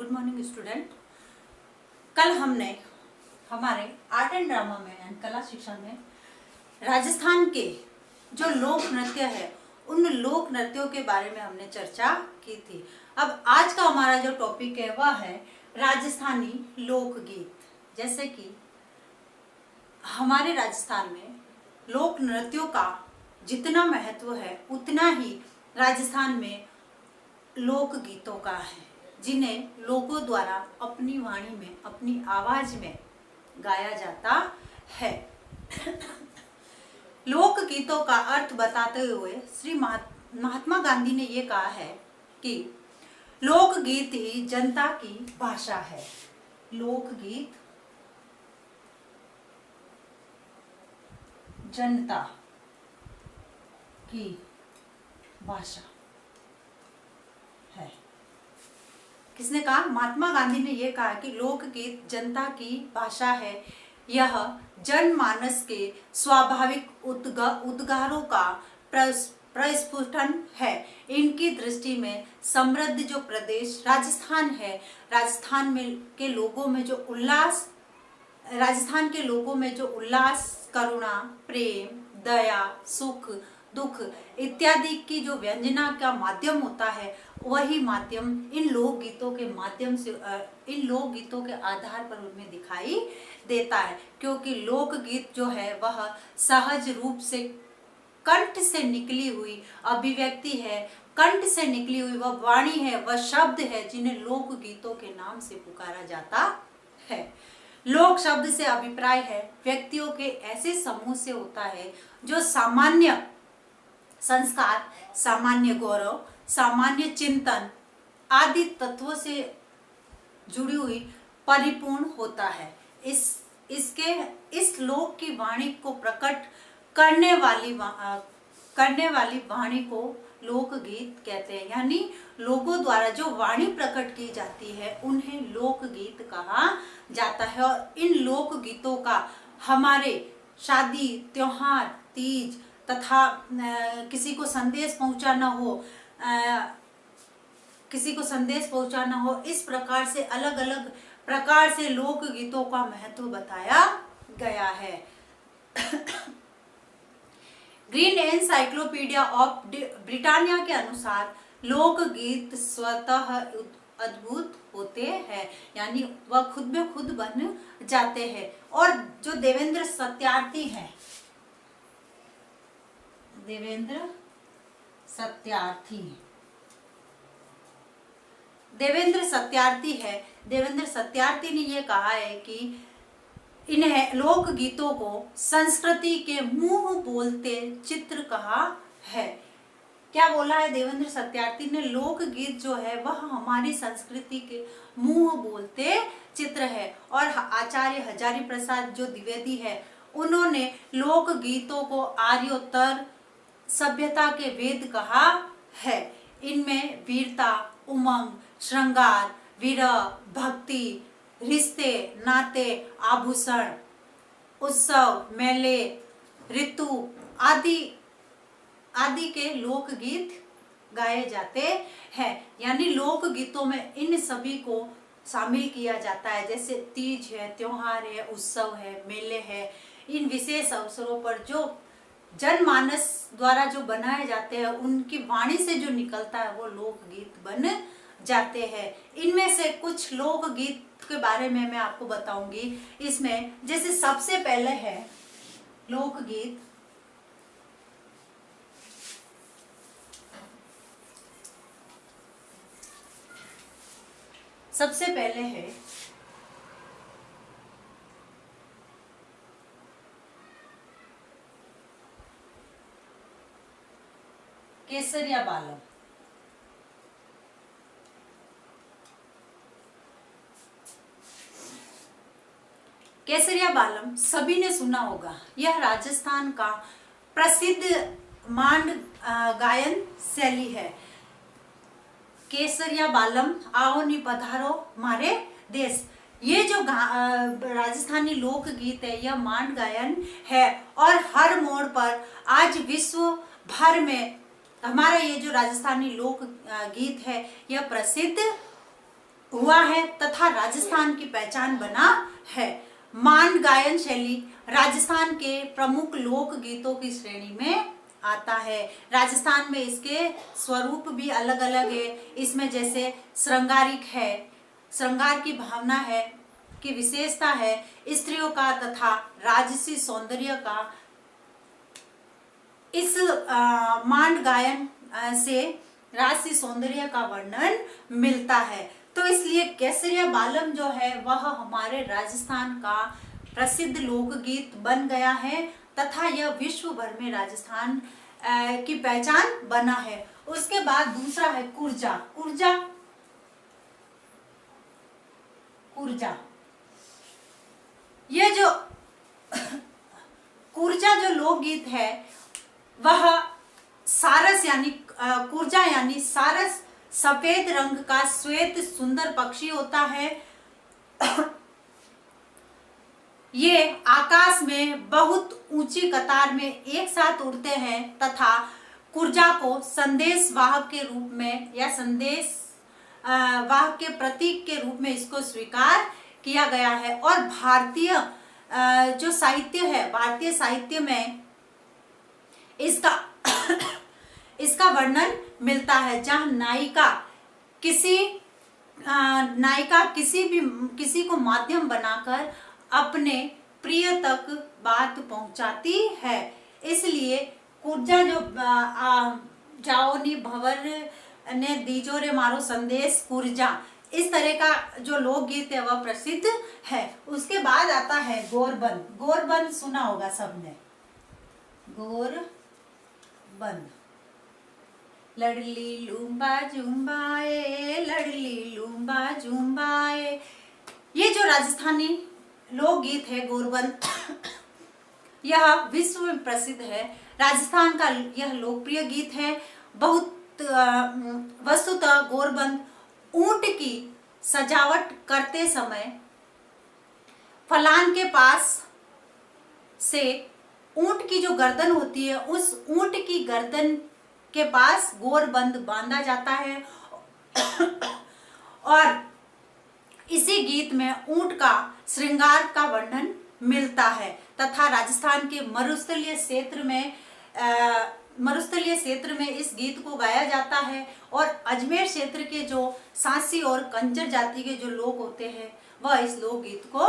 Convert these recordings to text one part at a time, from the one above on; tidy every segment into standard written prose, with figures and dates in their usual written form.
Good morning student. कल हमने हमारे आर्ट एंड ड्रामा में एंड कला शिक्षा में राजस्थान के जो लोक नृत्य है उन लोक नृत्यों के बारे में हमने चर्चा की थी। अब आज का हमारा जो टॉपिक है वह है राजस्थानी लोकगीत। जैसे कि हमारे राजस्थान में लोक नृत्यों का जितना महत्व है उतना ही राजस्थान में लोक गीतों का है, जिन्हें लोगों द्वारा अपनी वाणी में अपनी आवाज में गाया जाता है। लोक गीतों का अर्थ बताते हुए श्री महात्मा गांधी ने ये कहा है कि लोकगीत ही जनता की भाषा है। लोकगीत जनता की भाषा है। किसने कहा? महात्मा गांधी ने यह कहा कि लोकगीत जनता की भाषा है। यह जनमानस के स्वाभाविक उद्गारों का प्रस्फुटन है। इनकी दृष्टि में समृद्ध जो प्रदेश राजस्थान है, राजस्थान के लोगों में जो उल्लास, करुणा, प्रेम, दया, सुख, दुख इत्यादि की जो व्यंजना का माध्यम होता है, वही माध्यम इन लोकगीतों के माध्यम से इन लोकगीतों के आधार पर उनमें दिखाई देता है। क्योंकि लोकगीत जो है वह सहज रूप से कंठ से निकली हुई अभिव्यक्ति है, कंठ से निकली हुई वह वाणी है, वह शब्द है जिन्हें लोकगीतों के नाम से पुकारा जाता है। लोक शब्द से अभिप्राय है व्यक्तियों के ऐसे समूह से होता है जो सामान्य संस्कार, सामान्य गौरव, सामान्य चिंतन आदि तत्वों से जुड़ी हुई परिपूर्ण होता है। इस लोक की वाणी को प्रकट करने वाली वाणी को लोकगीत कहते हैं। यानी लोगों द्वारा जो वाणी प्रकट की जाती है उन्हें लोकगीत कहा जाता है। और इन लोकगीतों का हमारे शादी, त्योहार, तीज तथा किसी को संदेश पहुंचाना हो इस प्रकार से अलग अलग प्रकार से लोकगीतों का महत्व बताया गया है। ग्रीन एनसाइक्लोपीडिया ऑफ ब्रिटानिया के अनुसार लोकगीत स्वतः अद्भुत होते हैं, यानी वह खुद में खुद बन जाते हैं। और जो देवेंद्र सत्यार्थी है, देवेंद्र सत्यार्थी ने यह कहा है कि इन्हें लोकगीतों को संस्कृति के मुंह बोलते चित्र कहा है। क्या बोला है देवेंद्र सत्यार्थी ने? लोकगीत जो है वह हमारी संस्कृति के मुंह बोलते चित्र है। और आचार्य हजारी प्रसाद जो द्विवेदी है, उन्होंने लोकगीतों को आर्योत्तर सभ्यता के वेद कहा है। इनमें वीरता, उमंग, श्रृंगार, विरह, भक्ति, रिश्ते, नाते, आभूषण, उत्सव, मेले, ऋतु आदि के लोकगीत गाए जाते हैं। यानी लोकगीतों में इन सभी को शामिल किया जाता है। जैसे तीज है, त्योहार है, उत्सव है, मेले है, इन विशेष अवसरों पर जो जनमानस द्वारा जो बनाए जाते हैं उनकी वाणी से जो निकलता है वो लोकगीत बन जाते हैं। इनमें से कुछ लोकगीत के बारे में मैं आपको बताऊंगी। इसमें जैसे सबसे पहले है लोकगीत केसरिया बालम। केसरिया बालम सभी ने सुना होगा। यह राजस्थान का प्रसिद्ध मांड गायन शैली है। केसरिया बालम आओ नी पधारो मारे देश, ये जो राजस्थानी लोकगीत है यह मांड गायन है। और हर मोड़ पर आज विश्व भर में हमारा ये जो राजस्थानी लोक गीत है यह प्रसिद्ध हुआ है तथा राजस्थान की पहचान बना है। मांड गायन शैली राजस्थान के प्रमुख लोक गीतों की श्रेणी में आता है। राजस्थान में इसके स्वरूप भी अलग अलग है। इसमें जैसे श्रृंगारिक है, श्रृंगार की भावना है, की विशेषता है, स्त्रियों का तथा राजसी सौंदर्य का। इस मांड गायन से राजसी सौंदर्य का वर्णन मिलता है। तो इसलिए केसरिया बालम जो है वह हमारे राजस्थान का प्रसिद्ध लोकगीत बन गया है तथा यह विश्व भर में राजस्थान की पहचान बना है। उसके बाद दूसरा है कुर्जा। कुर्जा कुर्जा ये जो कुर्जा जो लोकगीत है वह सारस यानी कुर्जा यानी सारस सफेद रंग का श्वेत सुंदर पक्षी होता है। ये आकाश में बहुत ऊंची कतार में एक साथ उड़ते हैं तथा कुर्जा को संदेश वाहक के रूप में या संदेश वाहक के प्रतीक के रूप में इसको स्वीकार किया गया है। और भारतीय जो साहित्य है, भारतीय साहित्य में इसका इसका वर्णन मिलता है, जहां नायिका किसी को माध्यम बनाकर अपने प्रिय तक बात पहुंचाती है। इसलिए कुर्जा जो जाओ नी भंवर ने दीजो रे मारो संदेश कुर्जा, इस तरह का जो लोकगीत है वह प्रसिद्ध है। उसके बाद आता है गोरबंद। गोरबंद सुना होगा सबने, गोरबंद। लड़ली लूम्बा जुम्बाए, लड़ली लूम्बा जुम्बाए, ये जो राजस्थानी लोकगीत है गोरबंद यह विश्व में प्रसिद्ध है। राजस्थान का यह लोकप्रिय गीत है। बहुत वस्तुतः गोरबंद ऊंट की सजावट करते समय फलान के पास से ऊंट की जो गर्दन होती है उस ऊंट की गर्दन के पास गोरबंद बांधा जाता है और इसी गीत में ऊंट का श्रृंगार का वर्णन मिलता है तथा राजस्थान के मरुस्थलीय क्षेत्र में इस गीत को गाया जाता है। और अजमेर क्षेत्र के जो सांसी और कंजर जाति के जो लोग होते हैं वह इस लोकगीत को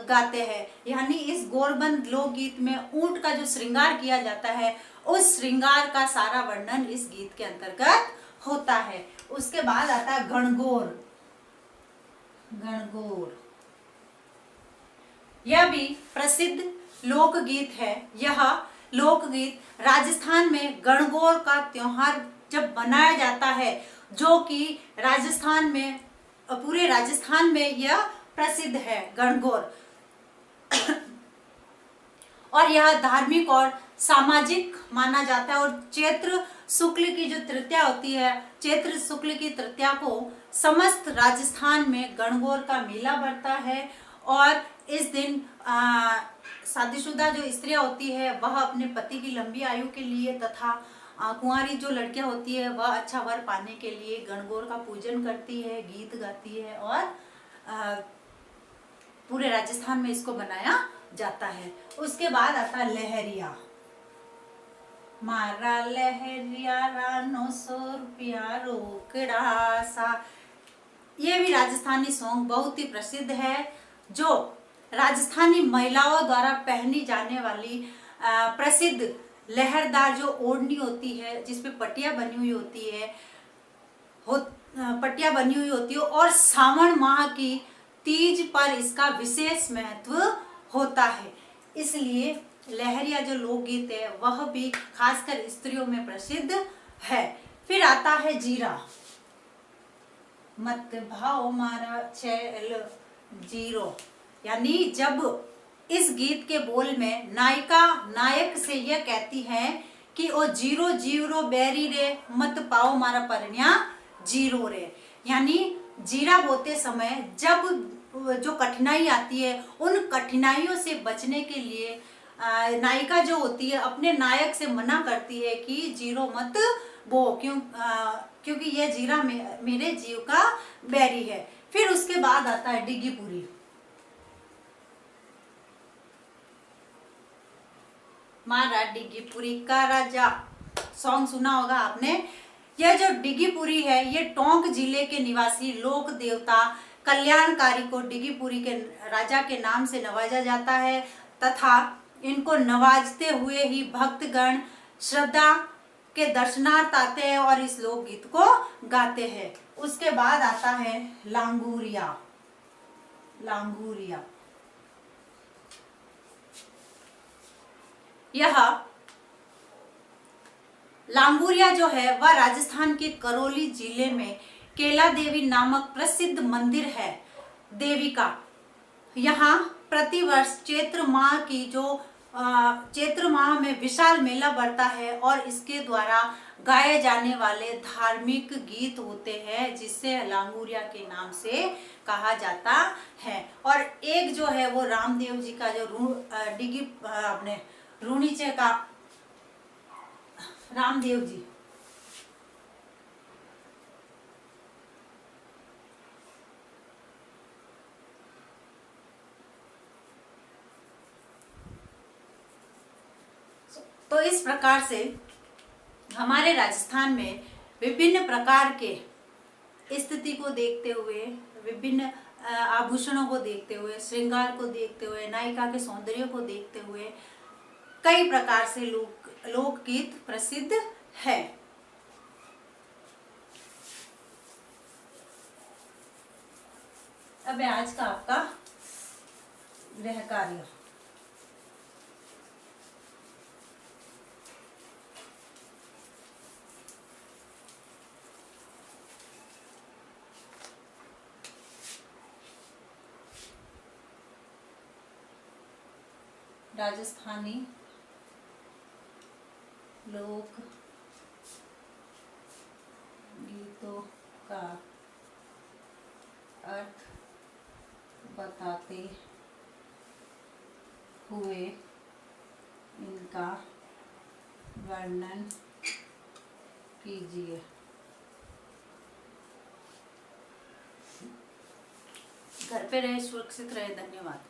गाते हैं। यानी इस गोरबंद लोकगीत में ऊंट का जो श्रृंगार किया जाता है उस श्रृंगार का सारा वर्णन इस गीत के अंतर्गत होता है। उसके बाद आता है गणगौर। गणगौर यह भी प्रसिद्ध लोकगीत है। यह लोकगीत राजस्थान में गणगौर का त्योहार जब मनाया जाता है, जो कि राजस्थान में पूरे राजस्थान में यह प्रसिद्ध है गणगौर और यह धार्मिक और सामाजिक माना जाता है। और चैत्र शुक्ल की जो तृतीया होती है, चैत्र शुक्ल की तृतीया को समस्त राजस्थान में गणगौर का मेला बढ़ता है और इस दिन शादीशुदा जो स्त्रियां होती है वह अपने पति की लंबी आयु के लिए तथा कुंवारी जो लड़कियां होती है वह अच्छा वर पाने के लिए गणगौर का पूजन करती है, गीत गाती है और पूरे राजस्थान में इसको मनाया जाता है। उसके बाद आता है लहरिया। मारा लहरिया रानो 100 रुपया रोकड़ा सा, ये भी राजस्थानी सॉन्ग बहुत ही प्रसिद्ध है, जो राजस्थानी महिलाओं द्वारा पहनी जाने वाली प्रसिद्ध लहरदार जो ओढ़नी होती है जिसपे पट्टियां बनी हुई होती है और सावन माह की तीज पर इसका विशेष महत्व होता है। इसलिए लहरिया जो लोकगीत है वह भी खासकर स्त्रियों में प्रसिद्ध है। फिर आता है जीरा। मत भाव मारा चैल जीरो, यानी जब इस गीत के बोल में नायिका नायक से यह कहती है कि ओ जीरो जीरो बैरी रे मत पाओ मारा परण्या जीरो रे, यानी जीरा बोते समय जब जो कठिनाई आती है उन कठिनाइयों से बचने के लिए नायिका जो होती है अपने नायक से मना करती है कि जीरो मत बो, क्योंकि यह जीरा मेरे जीव का बैरी है। फिर उसके बाद आता है डिग्गीपुरी। महाराज डिग्गीपुरी का राजा, सॉन्ग सुना होगा आपने। यह जो डिग्गीपुरी है ये टोंक जिले के निवासी लोक देवता कल्याणकारी को डिग्गीपुरी के राजा के नाम से नवाजा जाता है तथा इनको नवाजते हुए ही भक्तगण श्रद्धा के दर्शनार्थ आते हैं और इस लोकगीत को गाते हैं। उसके बाद आता है लांगूरिया। लांगूरिया यह लांगूरिया जो है वह राजस्थान के करौली जिले में केला देवी नामक प्रसिद्ध मंदिर है देवी का। यहाँ प्रतिवर्ष चैत्र माह में विशाल मेला बढ़ता है और इसके द्वारा गाए जाने वाले धार्मिक गीत होते हैं जिसे लांगूरिया के नाम से कहा जाता है। और एक जो है वो रामदेव जी का जो अपने रूणीचे का रामदेव जी, तो इस प्रकार से हमारे राजस्थान में विभिन्न प्रकार के स्थिति को देखते हुए, विभिन्न आभूषणों को देखते हुए, श्रृंगार को देखते हुए, नायिका के सौंदर्य को देखते हुए कई प्रकार से लोकगीत प्रसिद्ध है। अब आज का आपका गृह कार्य। राजस्थानी लोक गीतों का अर्थ बताते हुए इनका वर्णन कीजिए। घर पे रहे, सुरक्षित रहे। धन्यवाद।